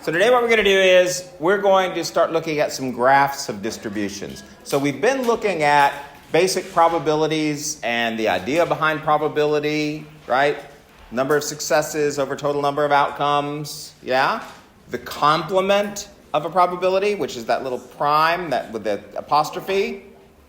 So today what we're going to do is we're going to start looking at some graphs of distributions. So we've been looking at basic probabilities and the idea behind probability, right? Number of successes over total number of outcomes, yeah? The complement of a probability, which is that little prime that with the apostrophe.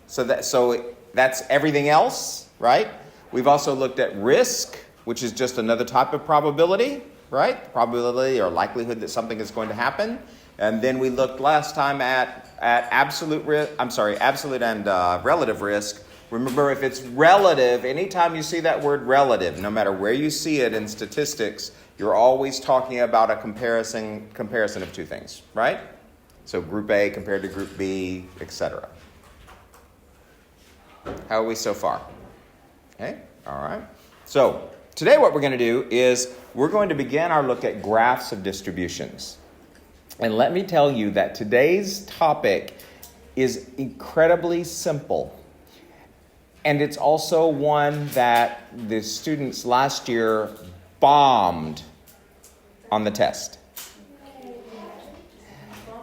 So that's everything else, right? We've also looked at risk, which is just another type of probability, right? Probability or likelihood that something is going to happen. And then we looked last time at absolute and relative risk. Remember, if it's relative, anytime you see that word relative, no matter where you see it in statistics, you're always talking about a comparison of two things, right? So group A compared to group B, etc. How are we so far? Okay, all right. So today what we're going to do is we're going to begin our look at graphs of distributions. And let me tell you that today's topic is incredibly simple. And it's also one that the students last year bombed on the test.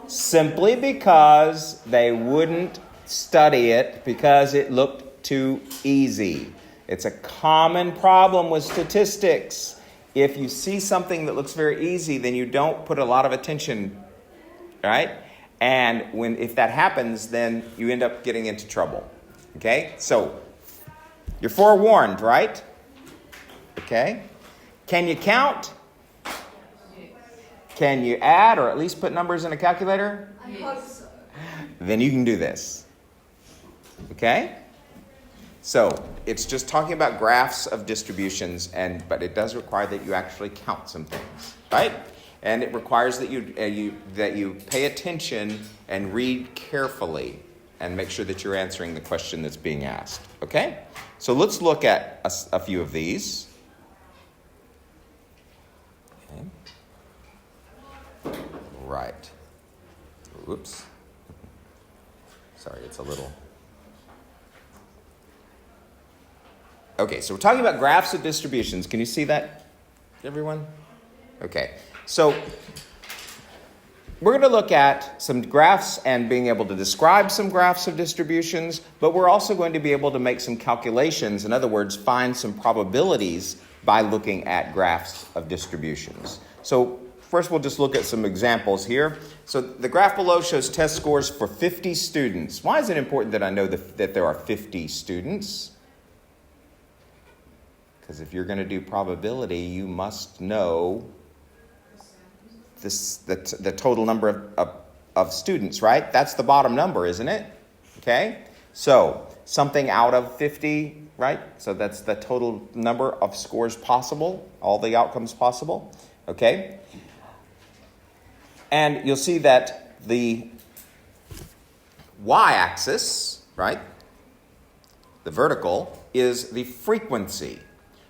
Simply because they wouldn't study it because it looked too easy. It's a common problem with statistics. If you see something that looks very easy, then you don't put a lot of attention, right? And if that happens, then you end up getting into trouble. Okay? So, you're forewarned, right? Okay? Can you count? Can you add or at least put numbers in a calculator? I hope so. Then you can do this. Okay? So, it's just talking about graphs of distributions, but it does require that you actually count some things, right? And it requires that you pay attention and read carefully and make sure that you're answering the question that's being asked, okay? So let's look at a few of these. Okay. Right. Oops. Sorry, it's a little... Okay, so we're talking about graphs of distributions. Can you see that, everyone? Okay, so we're going to look at some graphs and being able to describe some graphs of distributions, but we're also going to be able to make some calculations. In other words, find some probabilities by looking at graphs of distributions. So first we'll just look at some examples here. So the graph below shows test scores for 50 students. Why is it important that I know that there are 50 students? Because if you're going to do probability, you must know the total number of students, right? That's the bottom number, isn't it? Okay? So something out of 50, right? So that's the total number of scores possible, all the outcomes possible. Okay? And you'll see that the y-axis, right, the vertical, is the frequency.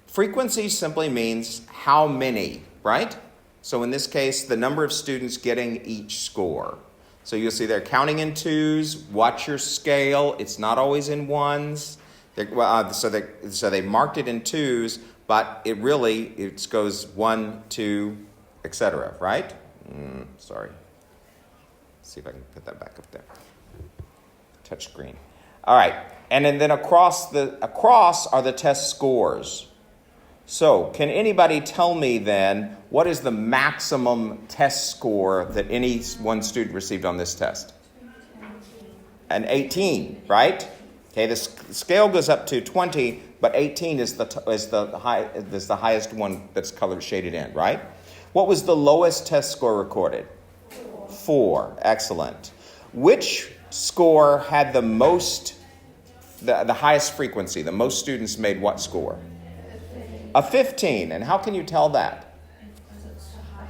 Frequency simply means how many, right? So in this case, the number of students getting each score. So you'll see they're counting in twos. Watch your scale. It's not always in ones. So they marked it in twos, but it goes 1, 2, etc. Right? Sorry. Let's see if I can put that back up there. Touch screen. All right. And then across are the test scores. So, can anybody tell me then, what is the maximum test score that any one student received on this test? An 18, right? Okay, the scale goes up to 20, but 18 is the highest one that's color shaded in, right? What was the lowest test score recorded? 4. Excellent. Which score had the highest frequency? The most students made what score? A 15. And how can you tell that?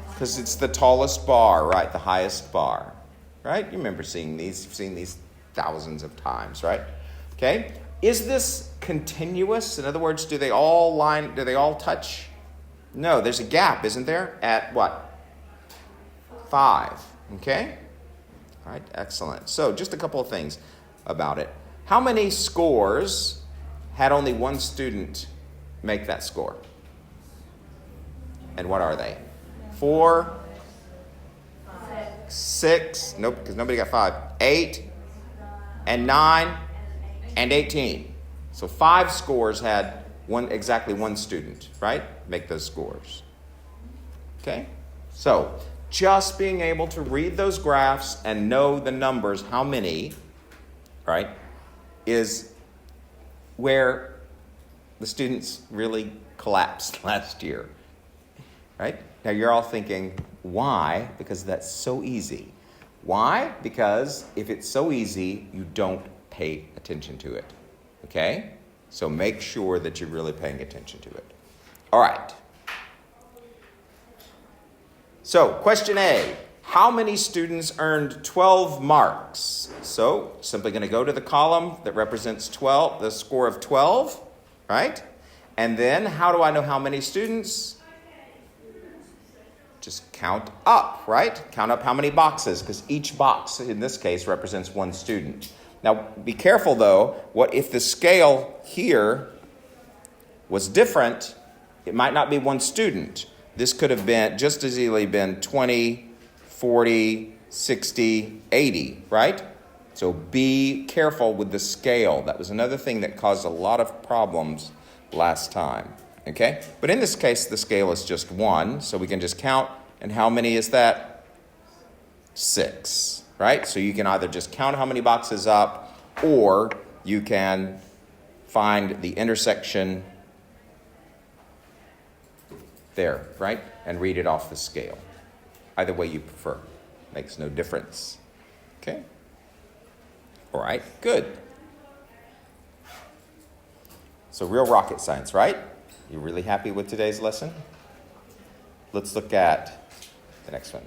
Because it's the tallest bar, right? The highest bar, right? You remember seeing these. You've seen these thousands of times, right? Okay. Is this continuous? In other words, do they all touch? No, there's a gap, isn't there? At what? 5. Okay. All right. Excellent. So just a couple of things about it. How many scores had only one student make that score? And what are they? 4, 6, nope, because nobody got 5, 8, and 9, and 18. So 5 scores had exactly one student, right? Make those scores. Okay? So just being able to read those graphs and know the numbers, how many, right, is where the students really collapsed last year, right? Now you're all thinking, why? Because that's so easy. Why? Because if it's so easy, you don't pay attention to it, okay? So make sure that you're really paying attention to it. All right. So question A, how many students earned 12 marks? So simply going to go to the column that represents 12, the score of 12, right? And then how do I know how many students? Just count up, right? Count up how many boxes, because each box in this case represents one student. Now be careful though, what if the scale here was different? It might not be one student. This could have been just as easily been 20, 40, 60, 80, right? So be careful with the scale. That was another thing that caused a lot of problems last time, okay? But in this case, the scale is just 1, so we can just count. And how many is that? 6, right? So you can either just count how many boxes up, or you can find the intersection there, right? And read it off the scale. Either way you prefer. Makes no difference. Okay? All right, good. So real rocket science, right? You really happy with today's lesson? Let's look at the next one.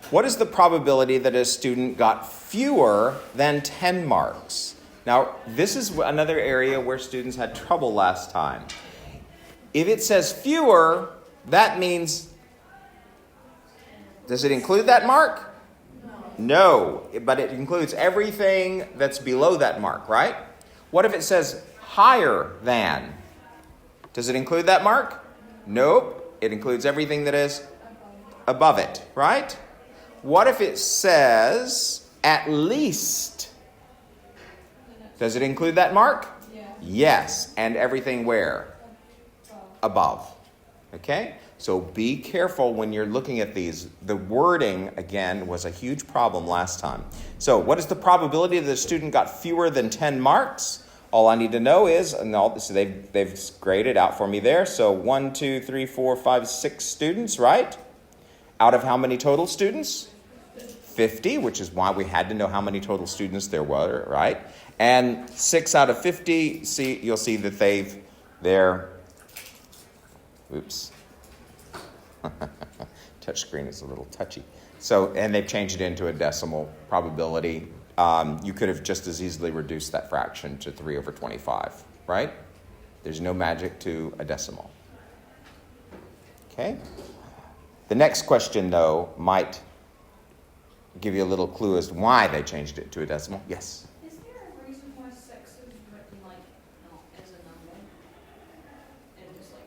What is the probability that a student got fewer than 10 marks? Now, this is another area where students had trouble last time. If it says fewer, that means, does it include that mark? No, but it includes everything that's below that mark, right? What if it says higher than? Does it include that mark? Nope, it includes everything that is above it, right? What if it says at least? Does it include that mark? Yeah. Yes, and everything where? Above. Okay? So be careful when you're looking at these. The wording, again, was a huge problem last time. So what is the probability that the student got fewer than 10 marks? All I need to know is, so they've graded out for me there. So 1, 2, 3, 4, 5, 6 students, right? Out of how many total students? 50, which is why we had to know how many total students there were, right? And 6 out of 50, you'll see that they're, oops. Touchscreen is a little touchy. So, and they've changed it into a decimal probability. You could have just as easily reduced that fraction to 3 over 25, right? There's no magic to a decimal. Okay? The next question, though, might give you a little clue as to why they changed it to a decimal. Yes? Is there a reason why 6 is written like not as a number? And just like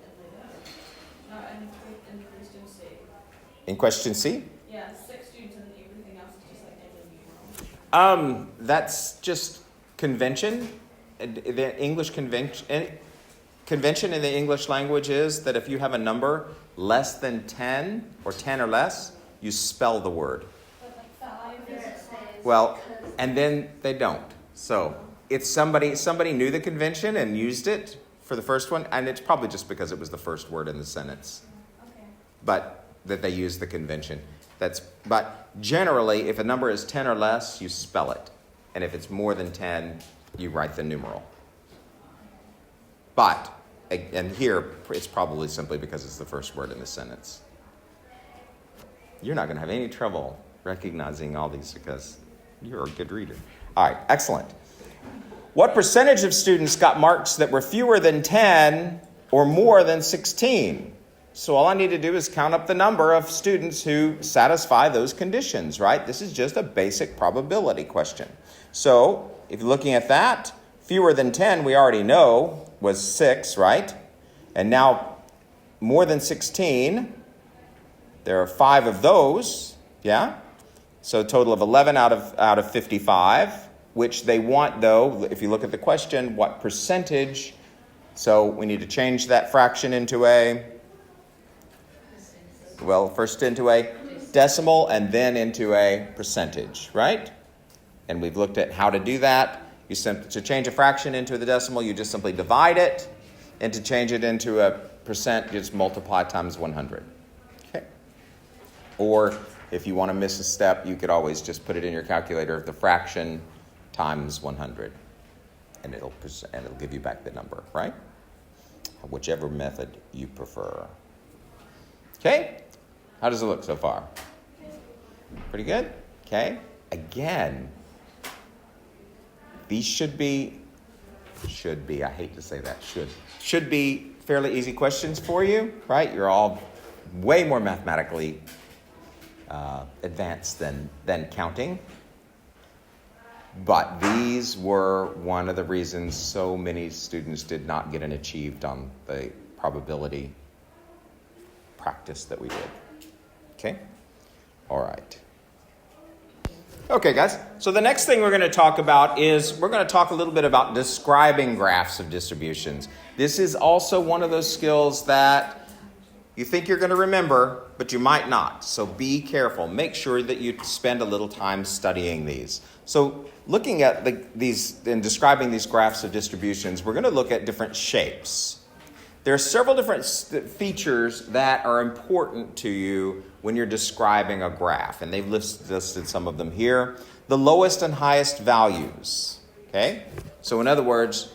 increased in C? In question C? Yeah, 6 students and everything else is just like in the numeral. That's just convention. The English convention in the English language is that if you have a number less than 10 or 10 or less, you spell the word. Well, and then they don't. So it's somebody knew the convention and used it for the first one, and it's probably just because it was the first word in the sentence. Okay. But that they used the convention. But generally, if a number is 10 or less, you spell it. And if it's more than 10, you write the numeral. But, and here, it's probably simply because it's the first word in the sentence. You're not going to have any trouble recognizing all these because you're a good reader. All right, excellent. What percentage of students got marks that were fewer than 10 or more than 16? So all I need to do is count up the number of students who satisfy those conditions, right? This is just a basic probability question. So if you're looking at that, fewer than 10, we already know, was 6, right? And now more than 16, There are 5 of those, yeah? So a total of 11 out of 55, which they want, though, if you look at the question, what percentage? So we need to change that fraction into first into a decimal and then into a percentage, right? And we've looked at how to do that. To change a fraction into the decimal, you just simply divide it. And to change it into a percent, you just multiply times 100. Okay. Or if you want to miss a step, you could always just put it in your calculator, the fraction times 100. And it'll give you back the number, right? Whichever method you prefer. Okay? How does it look so far? Pretty good? Okay. Again, these should be, I hate to say that, should be fairly easy questions for you, right? You're all way more mathematically advanced than counting. But these were one of the reasons so many students did not get an achieved on the probability practice that we did. Okay? All right. Okay, guys. So the next thing we're going to talk about is we're going to talk a little bit about describing graphs of distributions. This is also one of those skills that you think you're going to remember, but you might not. So be careful. Make sure that you spend a little time studying these. So looking at these and describing these graphs of distributions, we're going to look at different shapes. There are several different features that are important to you when you're describing a graph, and they've listed some of them here. The lowest and highest values, okay? So in other words,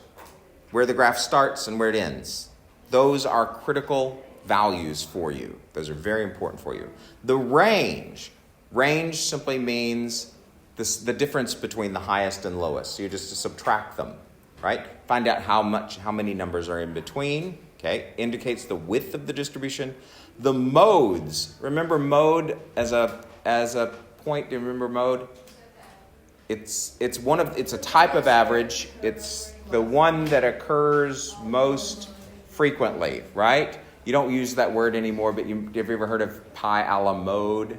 where the graph starts and where it ends. Those are critical values for you. Those are very important for you. The range. Range simply means the difference between the highest and lowest. So you just subtract them, right? Find out how many numbers are in between. Okay, indicates the width of the distribution. The modes. Remember mode as a point. Do you remember mode? It's a type of average. It's the one that occurs most frequently, right? You don't use that word anymore, but have you ever heard of pi a la mode?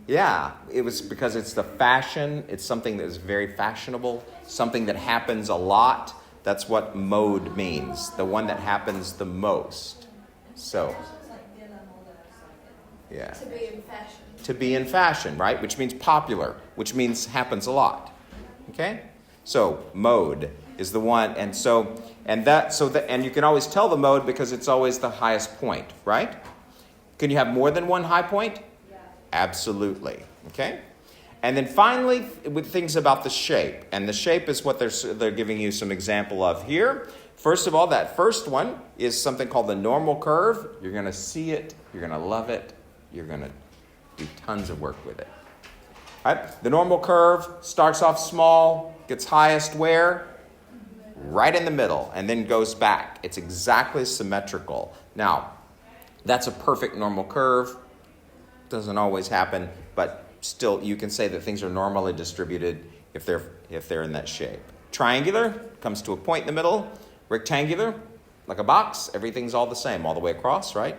Yeah, it was because it's the fashion. It's something that is very fashionable, something that happens a lot. That's what mode means, the one that happens the most. So, yeah. To be in fashion. To be in fashion, right? Which means popular, which means happens a lot. Okay? So, mode is the one, and you can always tell the mode because it's always the highest point, right? Can you have more than one high point? Yeah. Absolutely. Okay? And then finally, with things about the shape. And the shape is what they're giving you some example of here. First of all, that first one is something called the normal curve. You're going to see it. You're going to love it. You're going to do tons of work with it. All right? The normal curve starts off small, gets highest where? Right in the middle, and then goes back. It's exactly symmetrical. Now, that's a perfect normal curve. Doesn't always happen, but still, you can say that things are normally distributed if they're in that shape. Triangular comes to a point in the middle. Rectangular, like a box, everything's all the same all the way across, right?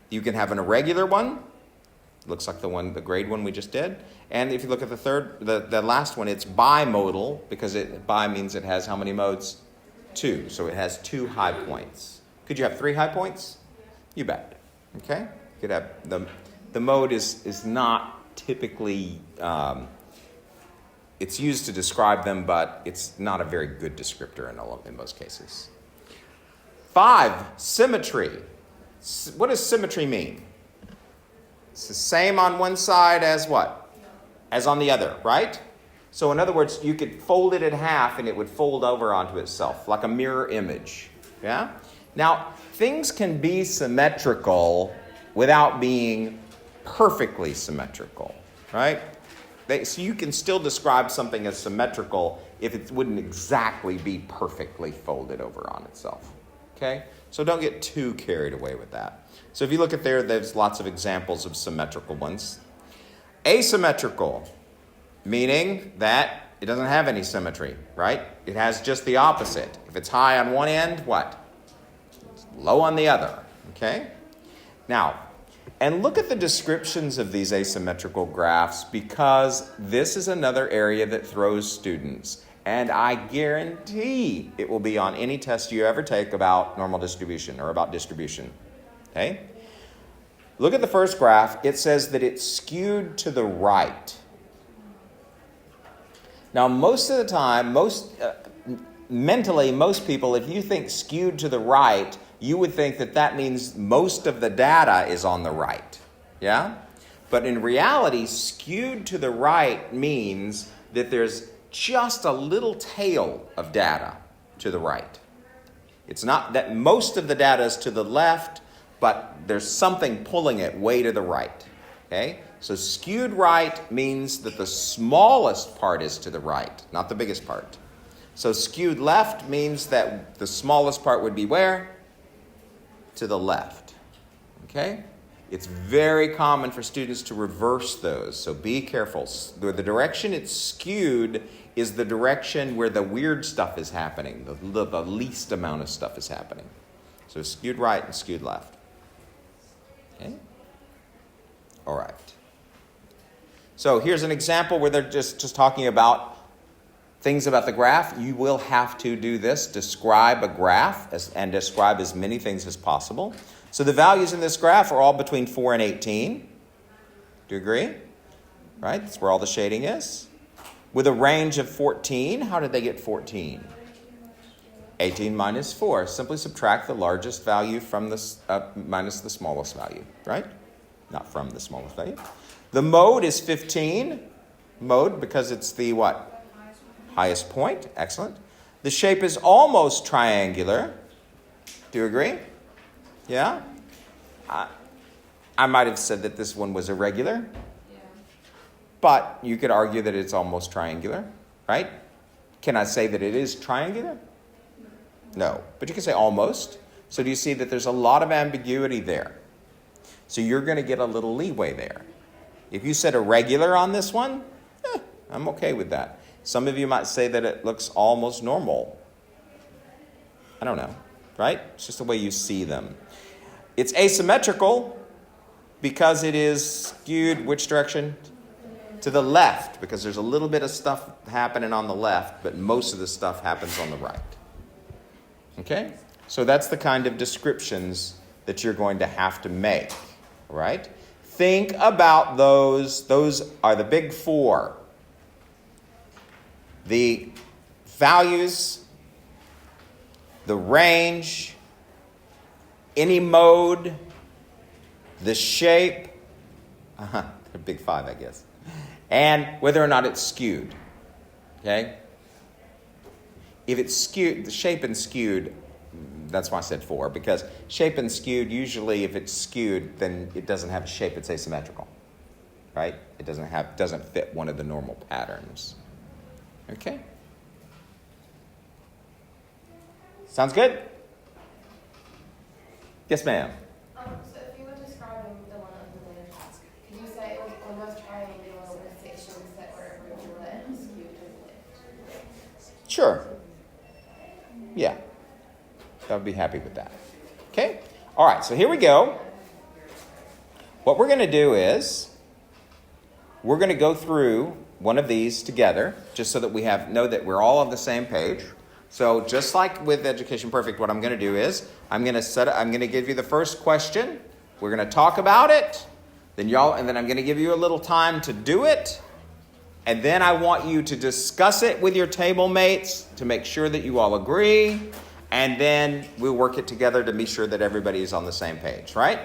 You can have an irregular one. Looks like the grade one we just did. And if you look at the last one, it's bimodal because bi means it has how many modes? 2. So it has 2 high points. Could you have 3 high points? You bet. Okay? You could have the mode is not typically, it's used to describe them, but it's not a very good descriptor in most cases. 5, symmetry. What does symmetry mean? It's the same on one side as what? As on the other, right? So in other words, you could fold it in half and it would fold over onto itself, like a mirror image. Yeah? Now, things can be symmetrical without being perfectly symmetrical, right? So you can still describe something as symmetrical if it wouldn't exactly be perfectly folded over on itself, okay? So don't get too carried away with that. So if you look at there's lots of examples of symmetrical ones. Asymmetrical, meaning that it doesn't have any symmetry, right? It has just the opposite. If it's high on one end, what? It's low on the other, okay? Now, And look at the descriptions of these asymmetrical graphs, because this is another area that throws students. And I guarantee it will be on any test you ever take about normal distribution or about distribution. Okay? Look at the first graph. It says that it's skewed to the right. Now, most of the time, mentally, most people, if you think skewed to the right, you would think that that means most of the data is on the right. Yeah? But in reality, skewed to the right means that there's just a little tail of data to the right. It's not that most of the data is to the left, but there's something pulling it way to the right. Okay? So skewed right means that the smallest part is to the right, not the biggest part. So skewed left means that the smallest part would be where? To the left. Okay? It's very common for students to reverse those, so be careful. The direction it's skewed is the direction where the weird stuff is happening, the least amount of stuff is happening. So skewed right and skewed left. Okay? All right. So here's an example where they're just talking about things about the graph. You will have to do this, describe a graph and describe as many things as possible. So the values in this graph are all between 4 and 18. Do you agree? Right? That's where all the shading is. With a range of 14. How did they get 14? 18 minus 4. Simply subtract the largest value from minus the smallest value. Right? Not from the smallest value. The mode is 15. Mode because it's the what? Highest point. Excellent. The shape is almost triangular. Do you agree? Yeah? I might have said that this one was irregular. Yeah. But you could argue that it's almost triangular, right? Can I say that it is triangular? No. But you can say almost. So do you see that there's a lot of ambiguity there? So you're going to get a little leeway there. If you said irregular on this one, I'm okay with that. Some of you might say that it looks almost normal. I don't know, right? It's just the way you see them. It's asymmetrical because it is skewed which direction? To the left, because there's a little bit of stuff happening on the left, but most of the stuff happens on the right. Okay? So that's the kind of descriptions that you're going to have to make, right? Think about those. Those are the big four. The values, the range, any mode, the shape, the big five, I guess, and whether or not it's skewed. Okay? If it's skewed, the shape and skewed, that's why I said 4, because shape and skewed, usually if it's skewed, then it doesn't have a shape, it's asymmetrical. Right? It doesn't fit one of the normal patterns. Okay? Sounds good? Yes, ma'am. So if you were describing the one under the later task, could you say it was almost triangular with sections that were irregular and skewed to the left? Sure. Yeah. I would be happy with that. Okay? All right, so here we go. What we're going to do is we're going to go through one of these together just so that we know that we're all on the same page. So just like with Education Perfect, what I'm going to do is I'm going to give you the first question. We're going to talk about it. And then I'm going to give you a little time to do it. And then I want you to discuss it with your table mates to make sure that you all agree. And then we'll work it together to be sure that everybody is on the same page, right?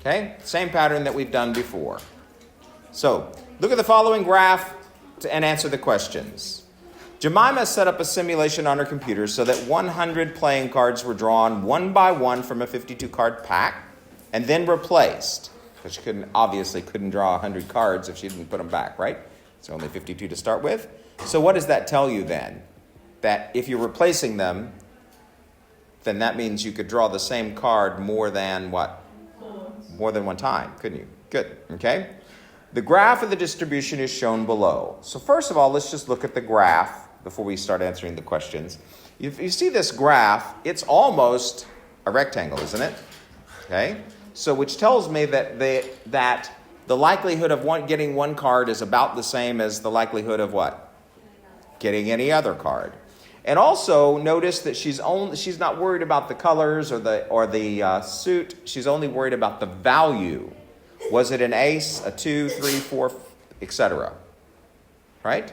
Okay? Same pattern that we've done before. So look at the following graph and answer the questions. Jemima set up a simulation on her computer so that 100 playing cards were drawn one by one from a 52-card pack and then replaced. Because she obviously couldn't draw 100 cards if she didn't put them back, right? It's only 52 to start with. So what does that tell you then? That if you're replacing them, then that means you could draw the same card more than what? More than one time, couldn't you? Good, okay? The graph of the distribution is shown below. So first of all, let's just look at the graph before we start answering the questions. If you see this graph, it's almost a rectangle, isn't it? Okay? So which tells me that the likelihood of getting one card is about the same as the likelihood of what? Getting any other card. And also notice that she's not worried about the colors or the suit. She's only worried about the value. Was it an ace, a 2, 3, 4, etc.? Right?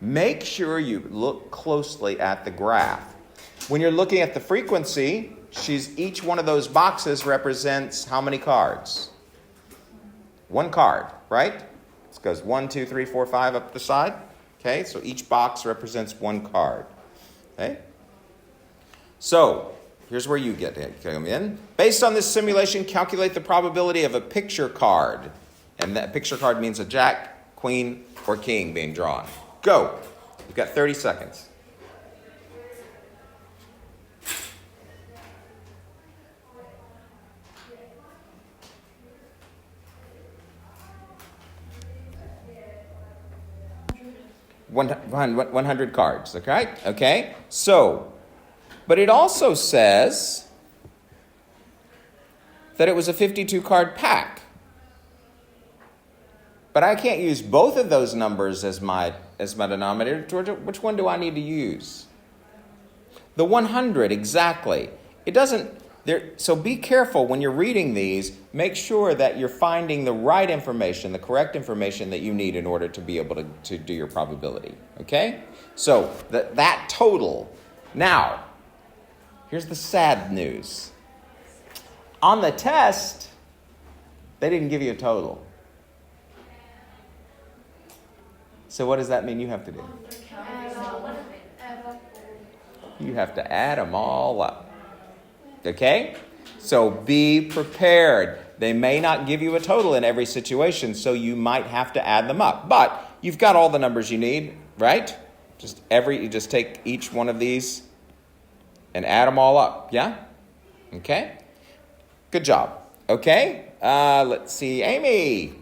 Make sure you look closely at the graph. When you're looking at the frequency, each one of those boxes represents how many cards? One card, right? It goes 1, 2, 3, 4, 5 up the side. Okay, so each box represents one card. Okay? So, here's where you come in. Based on this simulation, calculate the probability of a picture card. And that picture card means a jack, queen, or king being drawn. Go. You've got 30 seconds. One 100 cards, okay? Okay? So, but it also says that it was a 52-card pack. But I can't use both of those numbers as my denominator. Georgia, which one do I need to use? The 100, exactly. It doesn't... So be careful when you're reading these. Make sure that you're finding the right information, the correct information that you need in order to be able to do your probability. Okay? So that total. Now, here's the sad news. On the test, they didn't give you a total. So what does that mean you have to do? You have to add them all up. Okay? So be prepared. They may not give you a total in every situation, so you might have to add them up. But you've got all the numbers you need, right? You just take each one of these and add them all up. Yeah? Okay? Good job. Okay? Let's see. Amy.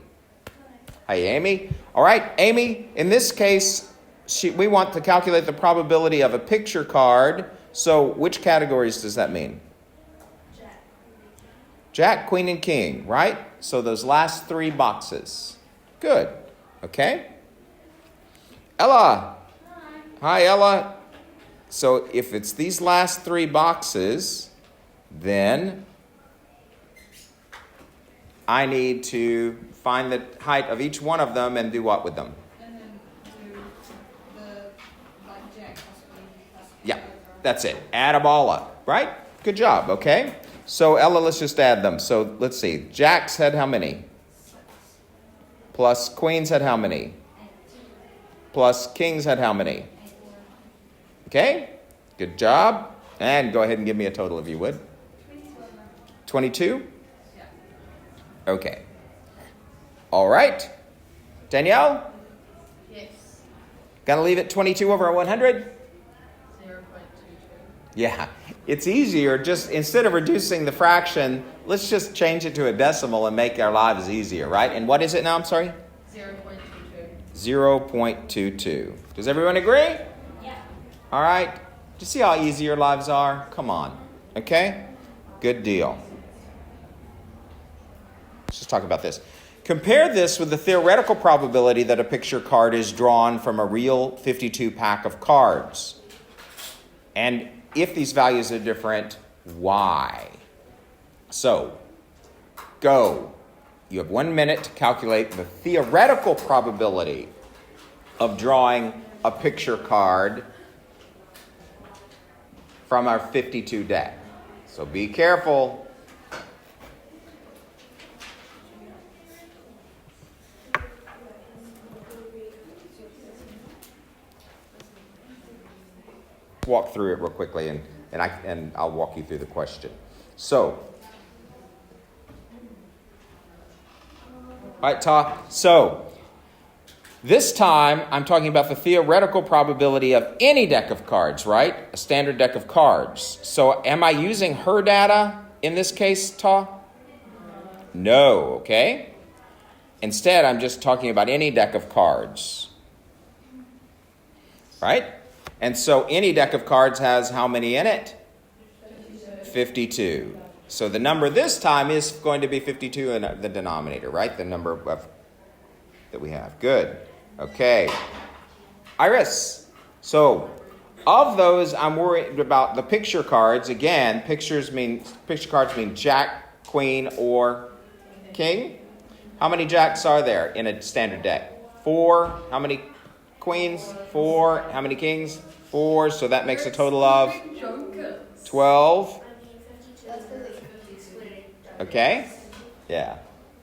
Hi, Amy. All right, Amy, in this case, we want to calculate the probability of a picture card. So which categories does that mean? Jack, queen, and king, right? So those last three boxes. Good. Okay. Ella. Hi, Ella. So if it's these last three boxes, then I need to find the height of each one of them and do what with them? And then do the jack plus queen plus Yeah, that's it. Add them all up, right? Good job, okay? So, Ella, let's just add them. So, let's see. Jacks had how many? 6. Plus queens had how many? 8. Plus kings had how many? 8. Okay, good job. And go ahead and give me a total if you would. 22? Yeah. Okay. All right. Danielle? Yes. Gonna leave it 22 over 100? 0.22. Yeah. It's easier, just instead of reducing the fraction, let's just change it to a decimal and make our lives easier, right? And what is it now? I'm sorry? 0.22. 0.22. Does everyone agree? Yeah. All right. Do you see how easy your lives are? Come on. Okay? Good deal. Let's just talk about this. Compare this with the theoretical probability that a picture card is drawn from a real 52 pack of cards. And if these values are different, why? So, go. You have 1 minute to calculate the theoretical probability of drawing a picture card from our 52 deck. So be careful. Walk through it real quickly and I'll walk you through the question. So, all right, Ta. So, this time I'm talking about the theoretical probability of any deck of cards, right? A standard deck of cards. So, am I using her data in this case, Ta? No, okay? Instead, I'm just talking about any deck of cards. Right? And so any deck of cards has how many in it? 52. So the number this time is going to be 52 in the denominator, right? The number that we have. Good. Okay. Iris. So of those, I'm worried about the picture cards. Again, picture cards mean jack, queen, or king. How many jacks are there in a standard deck? 4. How many queens? 4. How many kings? 4. So that makes a total of 12. Okay? Yeah.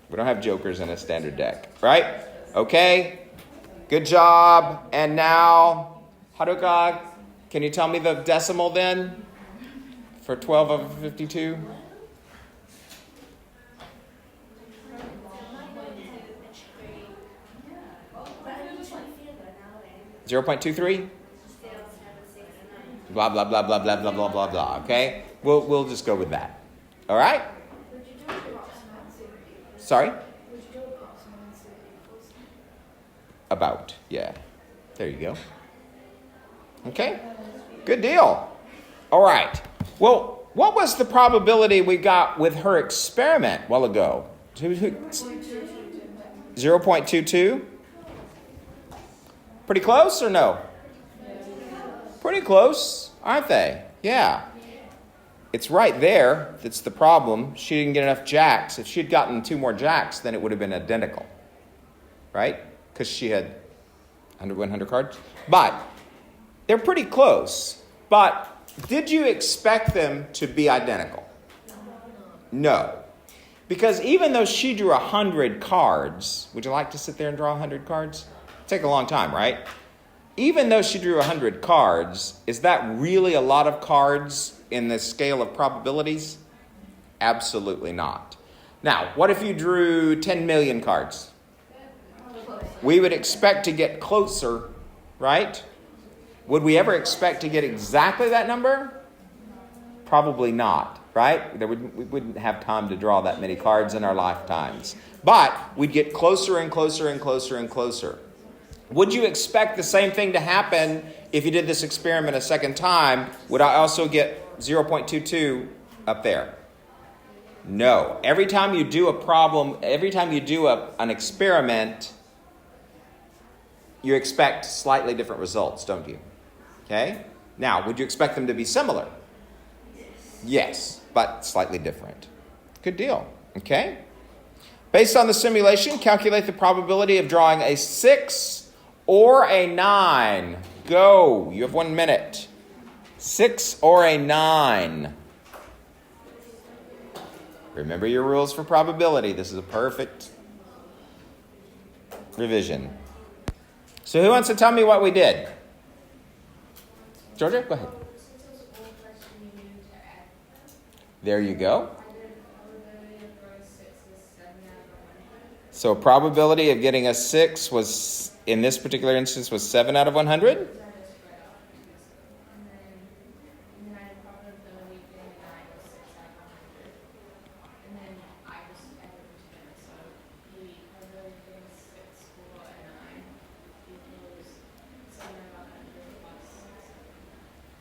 We don't have jokers in a standard deck, right? Okay. Good job. And now, Haruka, can you tell me the decimal then for 12 over 52? 0.23? Blah, blah, blah, blah, blah, blah, blah, blah, blah. Okay? We'll just go with that. All right? Sorry? About. Yeah. There you go. Okay? Good deal. All right. Well, what was the probability we got with her experiment a while ago? 0.22? Pretty close or no? Pretty close, aren't they? Yeah. It's right there that's the problem. She didn't get enough jacks. If she had gotten 2 more jacks, then it would have been identical. Right? Because she had 100 cards. But they're pretty close. But did you expect them to be identical? No. Because even though she drew 100 cards, would you like to sit there and draw 100 cards? It'd take a long time, right? Even though she drew 100 cards, is that really a lot of cards in the scale of probabilities? Absolutely not. Now, what if you drew 10 million cards? We would expect to get closer, right? Would we ever expect to get exactly that number? Probably not, right? We wouldn't have time to draw that many cards in our lifetimes. But we'd get closer and closer and closer and closer. Would you expect the same thing to happen if you did this experiment a second time? Would I also get 0.22 up there? No. Every time you do an experiment, you expect slightly different results, don't you? Okay? Now, would you expect them to be similar? Yes, but slightly different. Good deal. Okay? Based on the simulation, calculate the probability of drawing a 6 or a 9. Go. You have 1 minute. 6 or a 9. Remember your rules for probability. This is a perfect revision. So who wants to tell me what we did? Georgia, go ahead. There you go. So probability of getting a 6 was, in this particular instance, was 7 out of 100?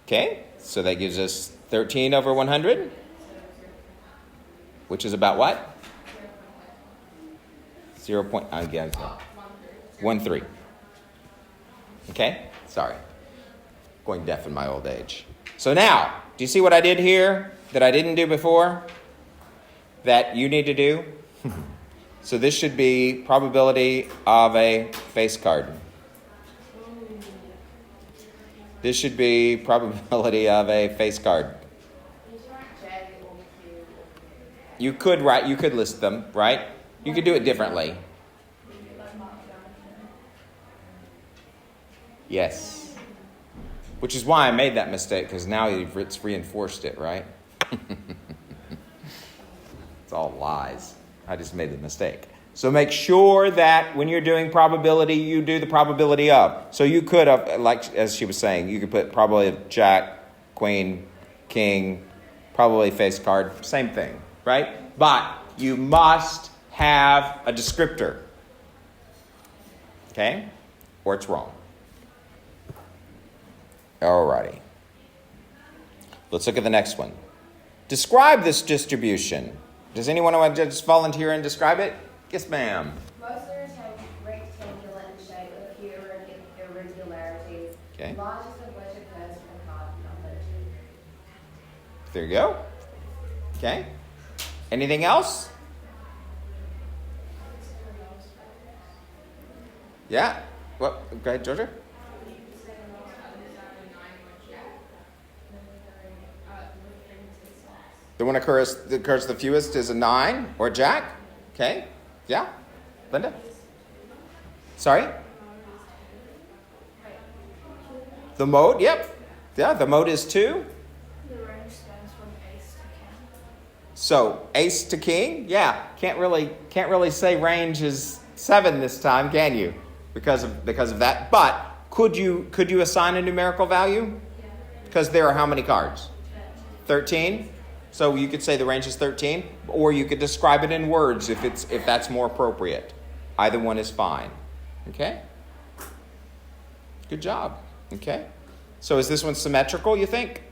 Okay, so that gives us 13 over 100, which is about what? 0.13. Okay, sorry. Going deaf in my old age. So now, do you see what I did here that I didn't do before? That you need to do? So this should be probability of a face card. This should be probability of a face card. You could list them, right? You could do it differently. Yes. Which is why I made that mistake, because now it's reinforced it, right? It's all lies. I just made the mistake. So make sure that when you're doing probability, you do the probability of. So you could have, like as she was saying, you could put probability of jack, queen, king, probability face card, same thing, right? But you must have a descriptor. Okay? Or it's wrong. Alrighty. Let's look at the next one. Describe this distribution. Does anyone want to just volunteer and describe it? Yes, ma'am. Most are rectangular in shape with a few irregularities, Okay. largest of which occurs from card number 2. There you go. Okay. Anything else? Yeah. Well, go ahead, Georgia. The one that occurs the fewest is a 9 or a jack. Okay. Yeah. Linda? Sorry? The mode, yep. Yeah, the mode is 2. The range stands from ace to king. So ace to king, yeah. Can't really say range is 7 this time, can you? Because of that. But could you assign a numerical value? Because there are how many cards? 13. So you could say the range is 13, or you could describe it in words if that's more appropriate. Either one is fine. Okay? Good job. Okay? So is this one symmetrical, you think?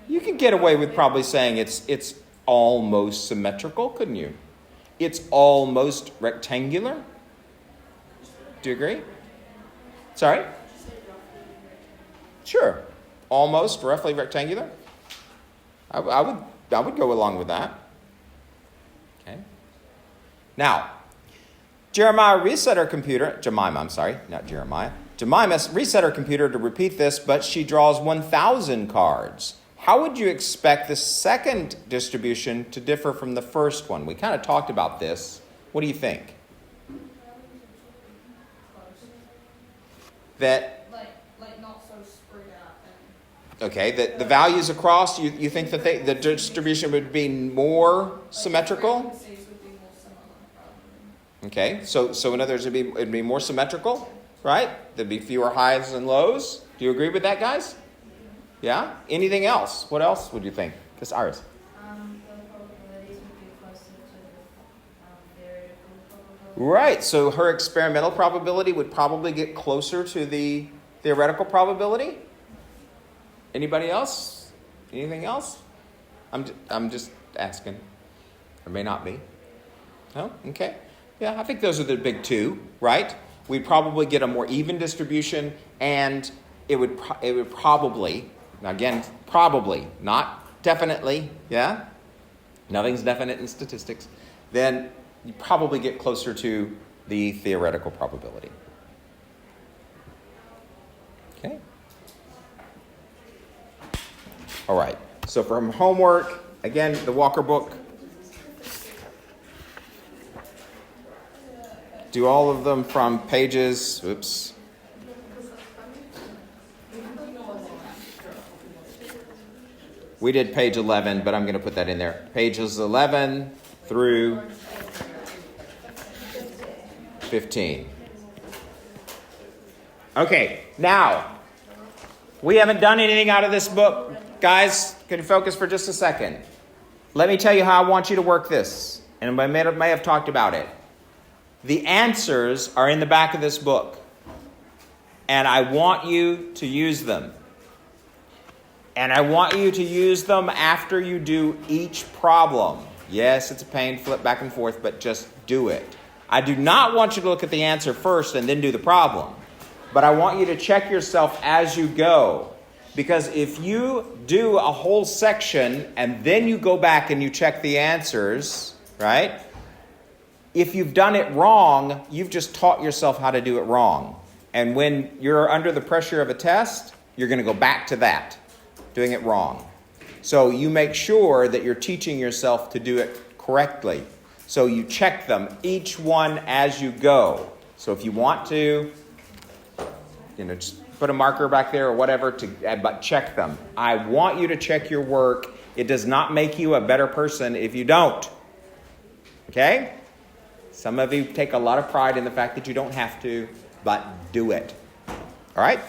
You can get away with probably saying it's almost symmetrical, couldn't you? It's almost rectangular. Do you agree? Sorry? Sure. Almost roughly rectangular. I would go along with that. Okay. Now, Jemima reset her computer to repeat this, but she draws 1,000 cards. How would you expect the second distribution to differ from the first one? We kind of talked about this. What do you think? That Like not so spread out. And okay, the values across, you think that the distribution would be more symmetrical? frequencies would be more similar, probably. Okay, so in other words, it'd be more symmetrical, right? There'd be fewer highs and lows. Do you agree with that, guys? Yeah? Anything else? What else would you think? Because ours. The probabilities would be closer to the theoretical probability. Right, so her experimental probability would probably get closer to the theoretical probability. Anybody else? Anything else? I'm just asking. Or may not be. No? Okay. Yeah, I think those are the big two, right? We'd probably get a more even distribution, and it would probably, now again, probably, not definitely, yeah? Nothing's definite in statistics. Then you probably get closer to the theoretical probability. Okay? All right. So from homework, again, the Walker book. Do all of them from pages, oops. We did page 11, but I'm going to put that in there. Pages 11 through 15. Okay, now, we haven't done anything out of this book. Guys, can you focus for just a second? Let me tell you how I want you to work this. And I may have talked about it. The answers are in the back of this book. And I want you to use them. And I want you to use them after you do each problem. Yes, it's a pain, flip back and forth, but just do it. I do not want you to look at the answer first and then do the problem. But I want you to check yourself as you go. Because if you do a whole section and then you go back and you check the answers, right? If you've done it wrong, you've just taught yourself how to do it wrong. And when you're under the pressure of a test, you're going to go back to that, doing it wrong. So you make sure that you're teaching yourself to do it correctly. So you check them, each one as you go. So if you want to, just put a marker back there or whatever, but check them. I want you to check your work. It does not make you a better person if you don't. Okay? Some of you take a lot of pride in the fact that you don't have to, but do it. All right?